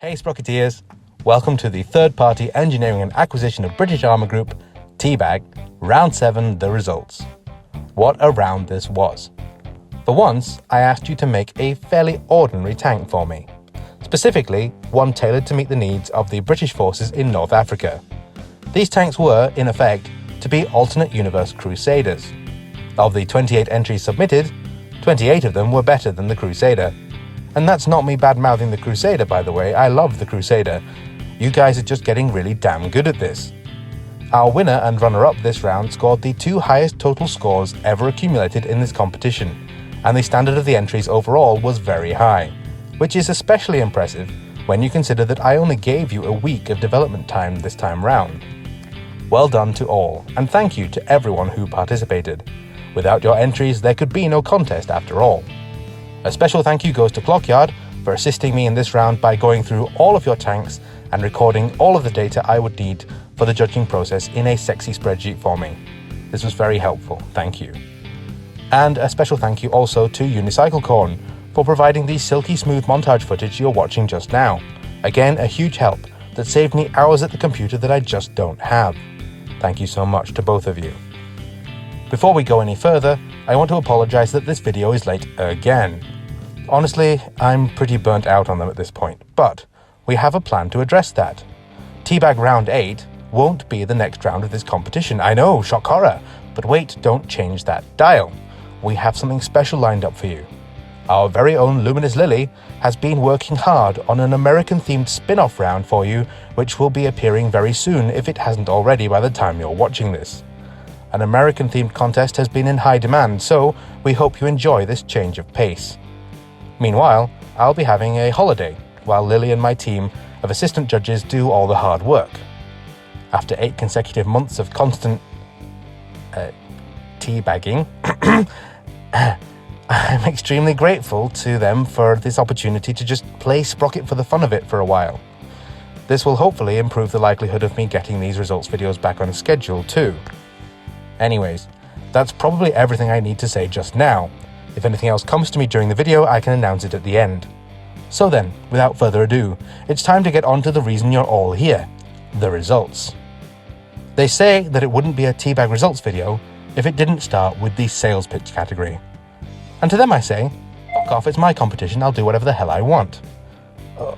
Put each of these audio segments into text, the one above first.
Hey Sprocketeers, welcome to the third-party engineering and acquisition of British Armour Group, T.E.A.B.A.G, Round 7, the results. What a round this was. For once, I asked you to make a fairly ordinary tank for me. Specifically, one tailored to meet the needs of the British forces in North Africa. These tanks were, in effect, to be alternate universe Crusaders. Of the 28 entries submitted, 28 of them were better than the Crusader. And that's not me bad-mouthing the Crusader, by the way. I love the Crusader. You guys are just getting really damn good at this. Our winner and runner-up this round scored the two highest total scores ever accumulated in this competition, and the standard of the entries overall was very high, which is especially impressive when you consider that I only gave you a week of development time this time round. Well done to all, and thank you to everyone who participated. Without your entries, there could be no contest after all. A special thank you goes to Clockyard for assisting me in this round by going through all of your tanks and recording all of the data I would need for the judging process in a sexy spreadsheet for me. This was very helpful, thank you. And a special thank you also to UnicycleCorn for providing the silky smooth montage footage you're watching just now. Again, a huge help that saved me hours at the computer that I just don't have. Thank you so much to both of you. Before we go any further, I want to apologize that this video is late again. Honestly, I'm pretty burnt out on them at this point, but we have a plan to address that. T.E.A.B.A.G Round 8 won't be the next round of this competition. I know, shock horror, but wait, don't change that dial. We have something special lined up for you. Our very own Luminous Lily has been working hard on an American-themed spin-off round for you, which will be appearing very soon if it hasn't already by the time you're watching this. An American-themed contest has been in high demand, so we hope you enjoy this change of pace. Meanwhile, I'll be having a holiday, while Lily and my team of assistant judges do all the hard work. After 8 consecutive months of constant teabagging, I'm extremely grateful to them for this opportunity to just play Sprocket for the fun of it for a while. This will hopefully improve the likelihood of me getting these results videos back on schedule too. Anyways, that's probably everything I need to say just now. If anything else comes to me during the video, I can announce it at the end. So then, without further ado, it's time to get on to the reason you're all here, the results. They say that it wouldn't be a T.E.A.B.A.G results video if it didn't start with the sales pitch category. And to them I say, fuck off, it's my competition, I'll do whatever the hell I want.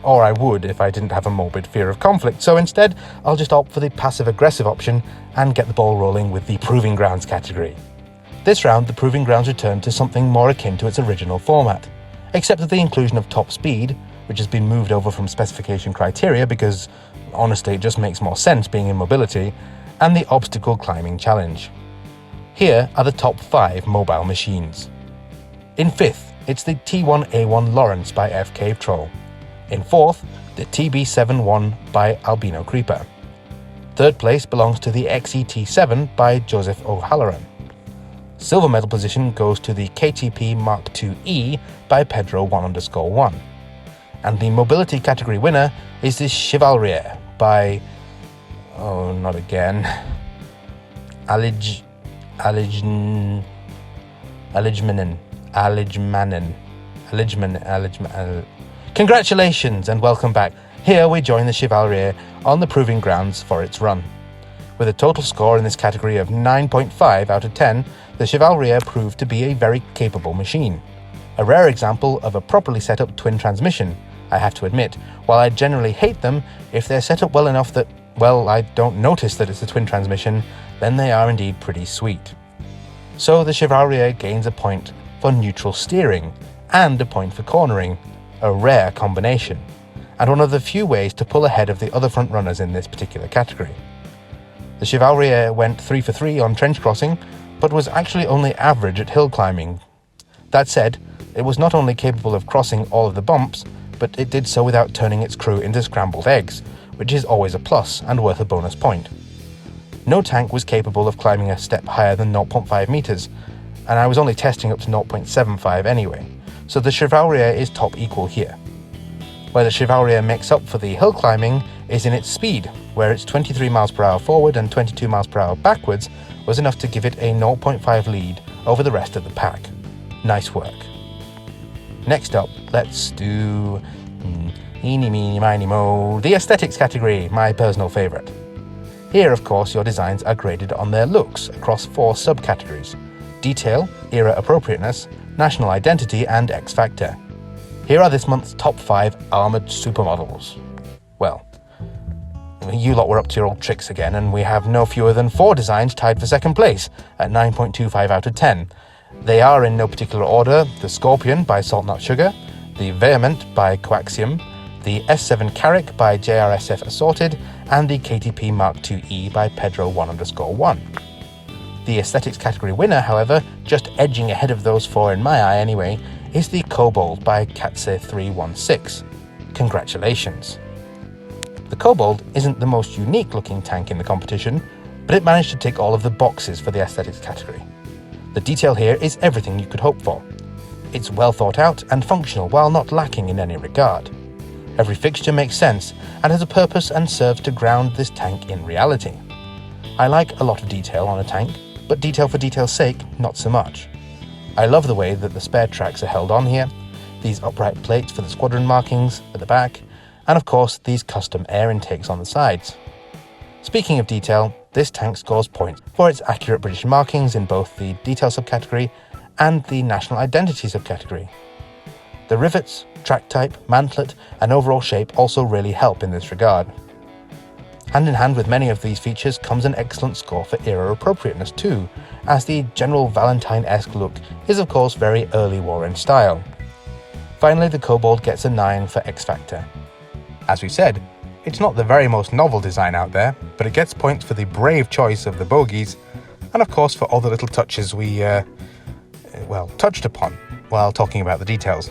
Or I would if I didn't have a morbid fear of conflict, so instead I'll just opt for the passive-aggressive option and get the ball rolling with the Proving Grounds category. This round, the Proving Grounds returned to something more akin to its original format, except that the inclusion of top speed, which has been moved over from specification criteria because, honestly, it just makes more sense being in mobility, and the obstacle climbing challenge. Here are the top 5 mobile machines. In 5th, it's the T1A1 Lawrence by F. Cave Troll. In 4th, the TB71 by Albino Creeper. 3rd place belongs to the XET7 by Joseph O'Halloran. Silver medal position goes to the KTP Mark II-E by Pedro1_1. And the mobility category winner is the Chevalier by... oh, not again. Aligmanen. Congratulations and welcome back. Here we join the Chevalier on the Proving Grounds for its run. With a total score in this category of 9.5 out of 10, the Chevalier proved to be a very capable machine. A rare example of a properly set up twin transmission, I have to admit. While I generally hate them, if they're set up well enough that, well, I don't notice that it's a twin transmission, then they are indeed pretty sweet. So the Chevalier gains a point for neutral steering and a point for cornering, a rare combination, and one of the few ways to pull ahead of the other front runners in this particular category. The Chevalier went 3 for 3 on trench crossing, but was actually only average at hill climbing. That said, it was not only capable of crossing all of the bumps, but it did so without turning its crew into scrambled eggs, which is always a plus and worth a bonus point. No tank was capable of climbing a step higher than 0.5 meters, and I was only testing up to 0.75 anyway, so the Chevalier is top equal here. Where the Chevalier makes up for the hill climbing is in its speed, where its 23 miles per hour forward and 22 miles per hour backwards was enough to give it a 0.5 lead over the rest of the pack. Nice work. Next up, let's do Eeny, meeny, miny, mo, the aesthetics category, my personal favourite. Here, of course, your designs are graded on their looks across 4 subcategories: detail, era appropriateness, national identity, and X Factor. Here are this month's top 5 armoured supermodels. Well, you lot were up to your old tricks again, and we have no fewer than 4 designs tied for second place at 9.25 out of 10. They are in no particular order: the Scorpion by Salt Not Sugar, the Vehement by Coaxium, the S7 Carrick by JRSF Assorted, and the KTP-Mark2E by Pedro1_1. The aesthetics category winner, however, just edging ahead of those 4 in my eye anyway, is the Kobold by Katse316. Congratulations. The Kobold isn't the most unique looking tank in the competition, but it managed to tick all of the boxes for the aesthetics category. The detail here is everything you could hope for. It's well thought out and functional while not lacking in any regard. Every fixture makes sense and has a purpose and serves to ground this tank in reality. I like a lot of detail on a tank, but detail for detail's sake, not so much. I love the way that the spare tracks are held on here, these upright plates for the squadron markings at the back, and of course these custom air intakes on the sides. Speaking of detail, this tank scores points for its accurate British markings in both the detail subcategory and the national identity subcategory. The rivets, track type, mantlet, and overall shape also really help in this regard. Hand in hand with many of these features comes an excellent score for era appropriateness too, as the general Valentine-esque look is of course very early war in style. Finally, the Kobold gets a 9 for X Factor. As we said, it's not the very most novel design out there, but it gets points for the brave choice of the bogies, and of course for all the little touches we, touched upon while talking about the details.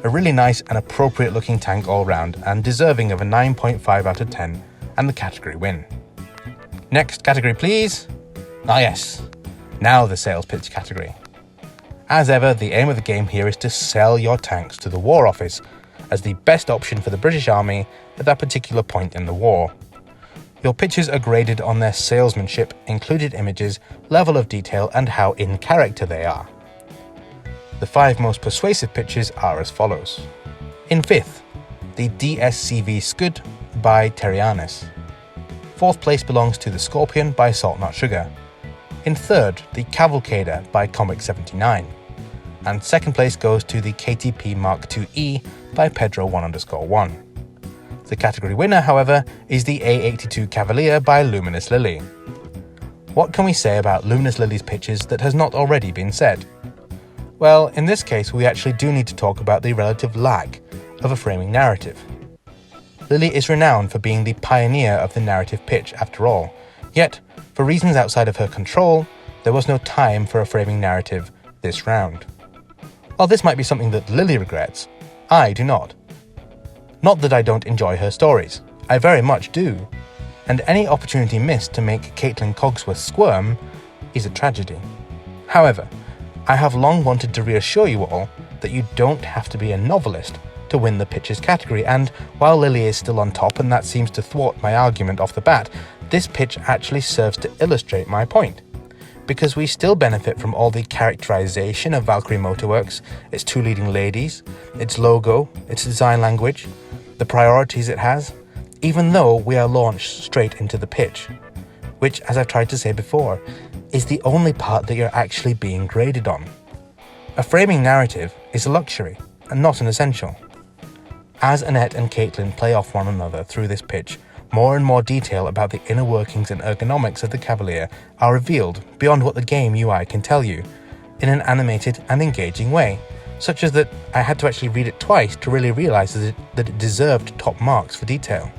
A really nice and appropriate looking tank all round, and deserving of a 9.5 out of 10 and the category win. Next category please. Ah yes, now the sales pitch category. As ever, the aim of the game here is to sell your tanks to the War Office as the best option for the British Army at that particular point in the war. Your pitches are graded on their salesmanship, included images, level of detail, and how in character they are. The 5 most persuasive pitches are as follows. In 5th, the DSCV Scud by Terianis. 4th place belongs to the Scorpion by Salt Not Sugar. In 3rd, the Cavalcader by Comic79. And 2nd place goes to the KTP-Mark2E by Pedro1_1. The category winner, however, is the A82 Cavalier by Luminous Lily. What can we say about Luminous Lily's pitches that has not already been said? Well, in this case, we actually do need to talk about the relative lack of a framing narrative. Lily is renowned for being the pioneer of the narrative pitch after all, yet, for reasons outside of her control, there was no time for a framing narrative this round. While this might be something that Lily regrets, I do not. Not that I don't enjoy her stories, I very much do, and any opportunity missed to make Caitlin Cogsworth squirm is a tragedy. However, I have long wanted to reassure you all that you don't have to be a novelist to win the pitches category, and while Lily is still on top and that seems to thwart my argument off the bat, this pitch actually serves to illustrate my point. Because we still benefit from all the characterization of Valkyrie Motorworks, its 2 leading ladies, its logo, its design language, the priorities it has, even though we are launched straight into the pitch, which, as I've tried to say before, is the only part that you're actually being graded on. A framing narrative is a luxury and not an essential. As Annette and Caitlin play off one another through this pitch, more and more detail about the inner workings and ergonomics of the Cavalier are revealed beyond what the game UI can tell you, in an animated and engaging way, such as that I had to actually read it twice to really realise that it deserved top marks for detail.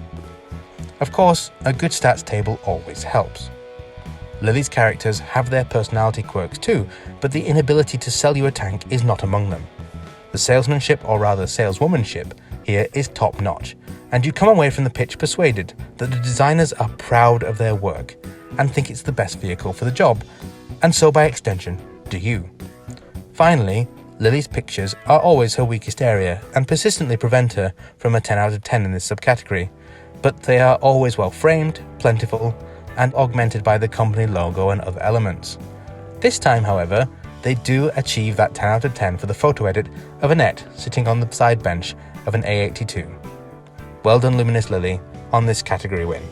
Of course, a good stats table always helps. Lily's characters have their personality quirks too, but the inability to sell you a tank is not among them. The salesmanship, or rather saleswomanship, here is top-notch, and you come away from the pitch persuaded that the designers are proud of their work and think it's the best vehicle for the job, and so by extension, do you. Finally, Lily's pictures are always her weakest area and persistently prevent her from a 10 out of 10 in this subcategory, but they are always well framed, plentiful, and augmented by the company logo and other elements. This time, however, they do achieve that 10 out of 10 for the photo edit of Annette sitting on the side bench of an A82, Well done, Luminous Lily, on this category win.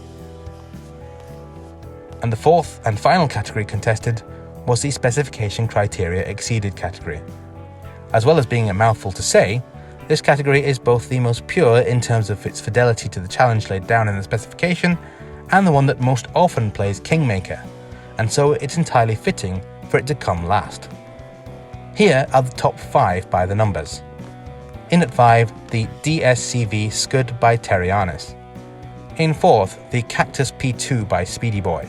And the fourth and final category contested was the Specification Criteria Exceeded category. As well as being a mouthful to say, this category is both the most pure in terms of its fidelity to the challenge laid down in the specification, and the one that most often plays kingmaker, and so it's entirely fitting for it to come last. Here are the top 5 by the numbers. In at 5, the DSCV Scud by Terrianis. In 4th, the Cactus P2 by Speedy Boy.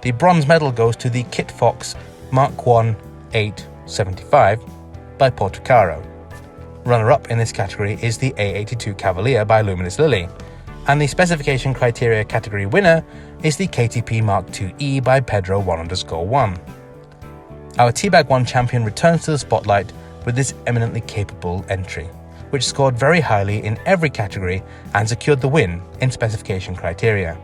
The bronze medal goes to the Kit Fox Mark 1 875 by Portucaro. Runner-up in this category is the A82 Cavalier by Luminous Lily, and the Specification Criteria category winner is the KTP Mark IIe by Pedro1_1. Our T.E.A.B.A.G 1 champion returns to the spotlight with this eminently capable entry, which scored very highly in every category and secured the win in Specification Criteria.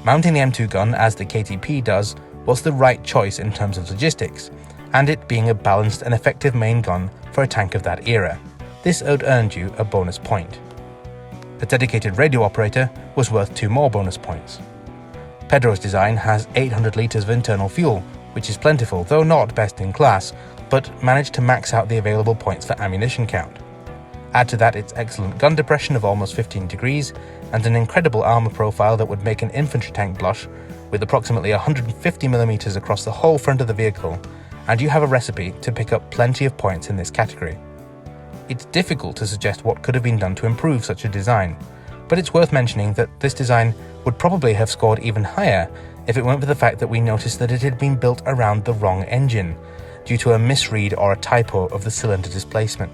Mounting the M2 gun as the KTP does was the right choice in terms of logistics, and it being a balanced and effective main gun for a tank of that era. This had earned you a bonus point. The dedicated radio operator was worth 2 more bonus points. Pedro's design has 800 litres of internal fuel, which is plentiful, though not best in class, but managed to max out the available points for ammunition count. Add to that its excellent gun depression of almost 15 degrees, and an incredible armour profile that would make an infantry tank blush, with approximately 150mm across the whole front of the vehicle, and you have a recipe to pick up plenty of points in this category. It's difficult to suggest what could have been done to improve such a design, but it's worth mentioning that this design would probably have scored even higher if it weren't for the fact that we noticed that it had been built around the wrong engine, due to a misread or a typo of the cylinder displacement.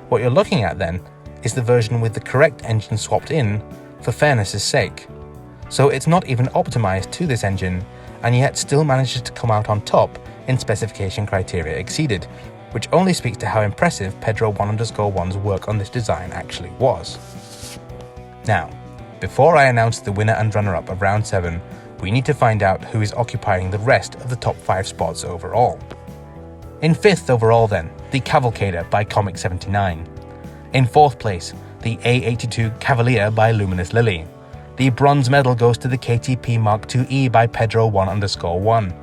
What you're looking at then is the version with the correct engine swapped in for fairness' sake. So it's not even optimized to this engine, and yet still manages to come out on top in Specification Criteria Exceeded, which only speaks to how impressive Pedro1_1's work on this design actually was. Now, before I announce the winner and runner-up of round 7, we need to find out who is occupying the rest of the top 5 spots overall. In 5th overall then, the Cavalcader by Comic79. In 4th place, the A82 Cavalier by Luminous Lily. The bronze medal goes to the KTP Mark IIe by Pedro1_1.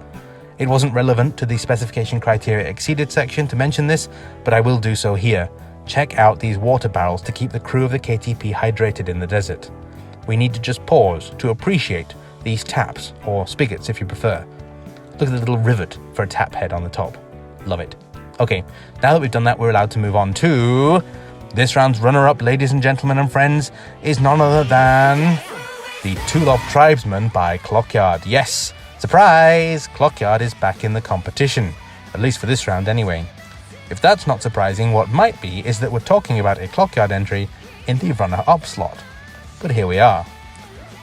It wasn't relevant to the Specification Criteria Exceeded section to mention this, but I will do so here. Check out these water barrels to keep the crew of the KTP hydrated in the desert. We need to just pause to appreciate these taps, or spigots if you prefer. Look at the little rivet for a tap head on the top. Love it. Okay, now that we've done that, we're allowed to move on to this round's runner-up, ladies and gentlemen and friends, is none other than the T.E.A.B.A.G Tribesman by Clockyard. Yes, surprise! Clockyard is back in the competition, at least for this round anyway. If that's not surprising, what might be is that we're talking about a Clockyard entry in the runner-up slot. But here we are.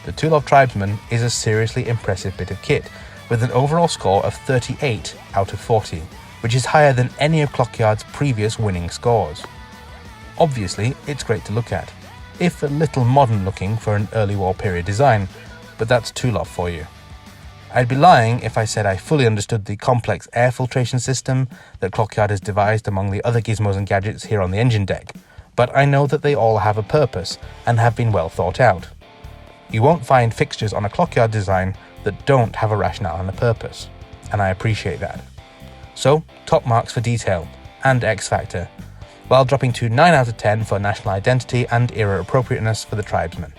The T.E.A.B.A.G Tribesman is a seriously impressive bit of kit, with an overall score of 38 out of 40, which is higher than any of Clockyard's previous winning scores. Obviously, it's great to look at, if a little modern looking for an early war period design, but that's T.E.A.B.A.G for you. I'd be lying if I said I fully understood the complex air filtration system that Clockyard has devised among the other gizmos and gadgets here on the engine deck, but I know that they all have a purpose and have been well thought out. You won't find fixtures on a Clockyard design that don't have a rationale and a purpose, and I appreciate that. So, top marks for detail and X Factor, while dropping to 9 out of 10 for national identity and era appropriateness for the Tribesman.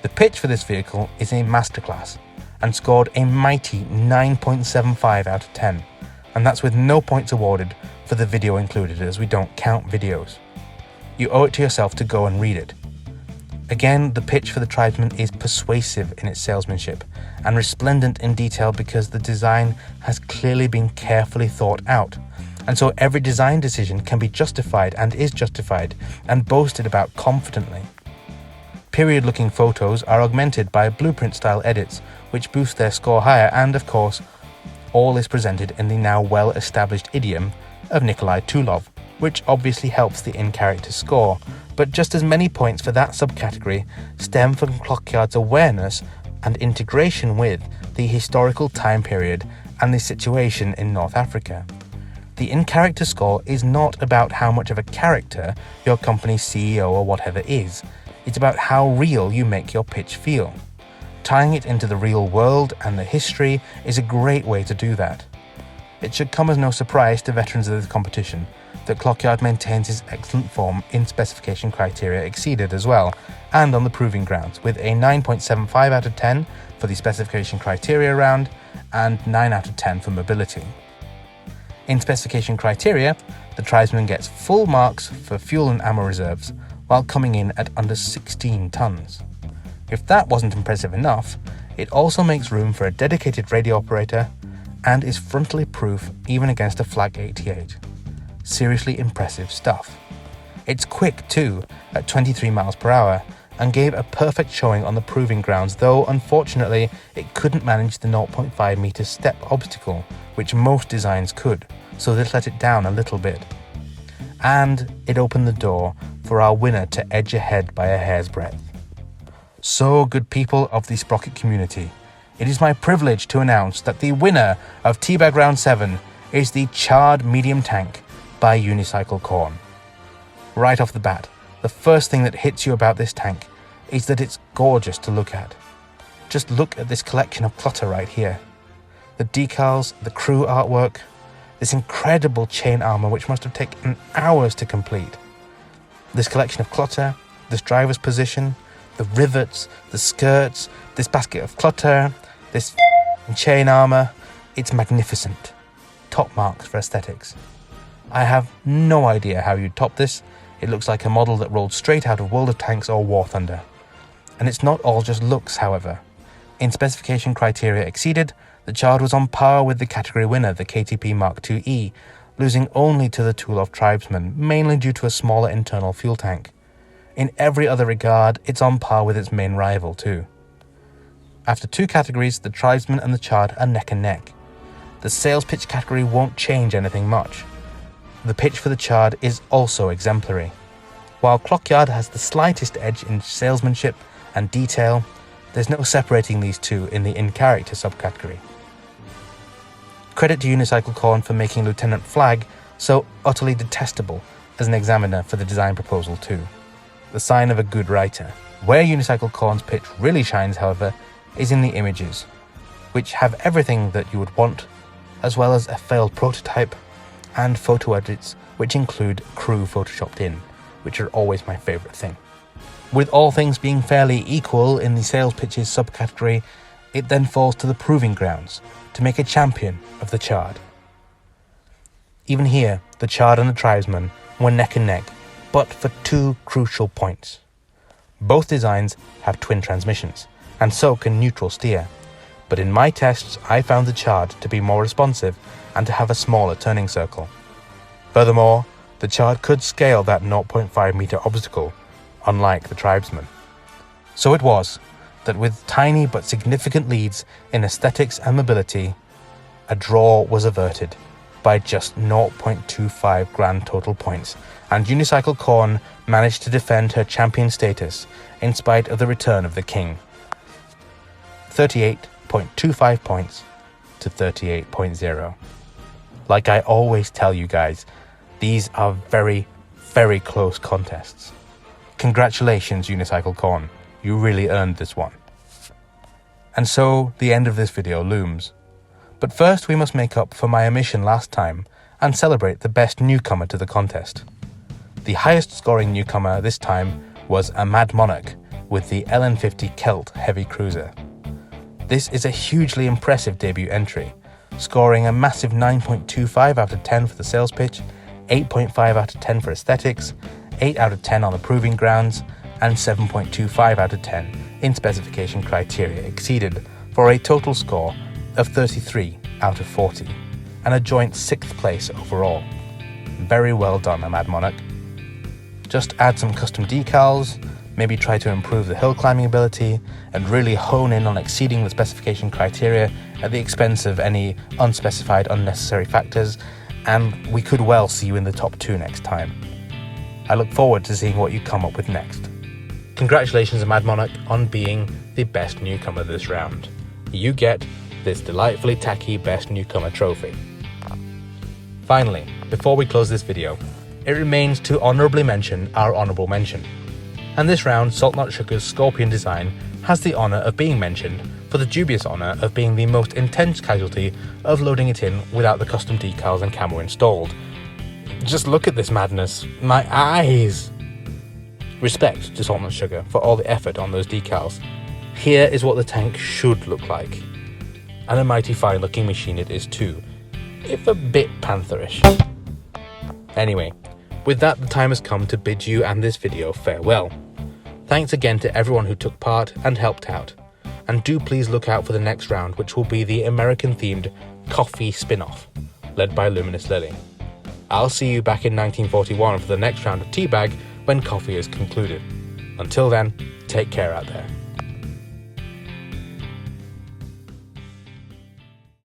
The pitch for this vehicle is a masterclass, and scored a mighty 9.75 out of 10, and that's with no points awarded for the video included, as we don't count videos. You owe it to yourself to go and read it. Again, the pitch for the Tribesman is persuasive in its salesmanship and resplendent in detail because the design has clearly been carefully thought out, and so every design decision can be justified and is justified and boasted about confidently. Period-looking photos are augmented by blueprint-style edits, which boost their score higher, and of course, all is presented in the now well-established idiom of Nikolai Tulov, which obviously helps the in-character score, but just as many points for that subcategory stem from Clockyard's awareness and integration with the historical time period and the situation in North Africa. The in-character score is not about how much of a character your company's CEO or whatever is. It's about how real you make your pitch feel. Tying it into the real world and the history is a great way to do that. It should come as no surprise to veterans of this competition that Clockyard maintains his excellent form in specification criteria exceeded as well, and on the proving grounds, with a 9.75 out of 10 for the specification criteria round and 9 out of 10 for mobility. In specification criteria, the tribesman gets full marks for fuel and ammo reserves while coming in at under 16 tons. If that wasn't impressive enough, it also makes room for a dedicated radio operator and is frontally proof even against a Flak 88. Seriously impressive stuff. It's quick too, at 23 miles per hour, and gave a perfect showing on the proving grounds, though unfortunately it couldn't manage the 0.5 meter step obstacle, which most designs could, so this let it down a little bit. And it opened the door for our winner to edge ahead by a hair's breadth. So, good people of the Sprocket community, it is my privilege to announce that the winner of T.E.A.B.A.G Round 7 is the charred medium tank by Unicycle Corn. Right off the bat, the first thing that hits you about this tank is that it's gorgeous to look at. Just look at this collection of clutter right here. The decals, the crew artwork, this incredible chain armor which must have taken hours to complete. This collection of clutter, this driver's position, the rivets, the skirts, this basket of clutter, this chain armor, it's magnificent. Top marks for aesthetics. I have no idea how you'd top this. It looks like a model that rolled straight out of World of Tanks or War Thunder. And it's not all just looks, however. In specification criteria exceeded, the Chard was on par with the category winner, the KTP Mark II-E, losing only to the Tool of Tribesman, mainly due to a smaller internal fuel tank. In every other regard, it's on par with its main rival too. After two categories, the Tribesman and the Chard are neck and neck. The sales pitch category won't change anything much. The pitch for the Chard is also exemplary. While Clockyard has the slightest edge in salesmanship and detail, there's no separating these two in the in-character subcategory. Credit to Unicycle Corn for making Lieutenant Flag so utterly detestable as an examiner for the design proposal too. The sign of a good writer. Where Unicycle Corn's pitch really shines, however, is in the images, which have everything that you would want, as well as a failed prototype and photo edits which include crew photoshopped in, which are always my favourite thing. With all things being fairly equal in the sales pitches subcategory, it then falls to the proving grounds to make a champion of the Chard. Even here, the Chard and the Tribesman were neck and neck, but for two crucial points. Both designs have twin transmissions, and so can neutral steer, but in my tests I found the Chard to be more responsive and to have a smaller turning circle. Furthermore, the Chard could scale that 0.5 meter obstacle, unlike the Tribesman. So it was that with tiny but significant leads in aesthetics and mobility, a draw was averted by just 0.25 grand total points, and Unicycle Corn managed to defend her champion status in spite of the return of the king. 38.25 points to 38.0. Like I always tell you guys, these are very, very close contests. Congratulations, Unicycle Corn. You really earned this one. And so, the end of this video looms. But first we must make up for my omission last time and celebrate the best newcomer to the contest. The highest scoring newcomer this time was a Mad Monarch with the LN50 Kelt heavy cruiser. This is a hugely impressive debut entry, scoring a massive 9.25 out of 10 for the sales pitch, 8.5 out of 10 for aesthetics, 8 out of 10 on the proving grounds, and 7.25 out of 10 in specification criteria exceeded, for a total score of 33 out of 40, and a joint 6th place overall. Very well done, a Mad Monarch. Just add some custom decals, maybe try to improve the hill climbing ability, and really hone in on exceeding the specification criteria at the expense of any unspecified unnecessary factors, and we could well see you in the top 2 next time. I look forward to seeing what you come up with next. Congratulations, Mad Monarch, on being the best newcomer this round. You get this delightfully tacky best newcomer trophy. Finally, before we close this video, it remains to honourably mention our honourable mention. and this round Salt Not Sugar's Scorpion design has the honour of being mentioned for the dubious honour of being the most intense casualty of loading it in without the custom decals and camo installed. Just look at this madness. My eyes! Respect to Salt Not Sugar for all the effort on those decals. Here is what the tank should look like. And a mighty fine looking machine it is too, if a bit pantherish. Anyway, with that the time has come to bid you and this video farewell. Thanks again to everyone who took part and helped out. And do please look out for the next round, which will be the American themed coffee spin-off, led by Luminous Lily. I'll see you back in 1941 for the next round of T.E.A.B.A.G when coffee is concluded. Until then, take care out there.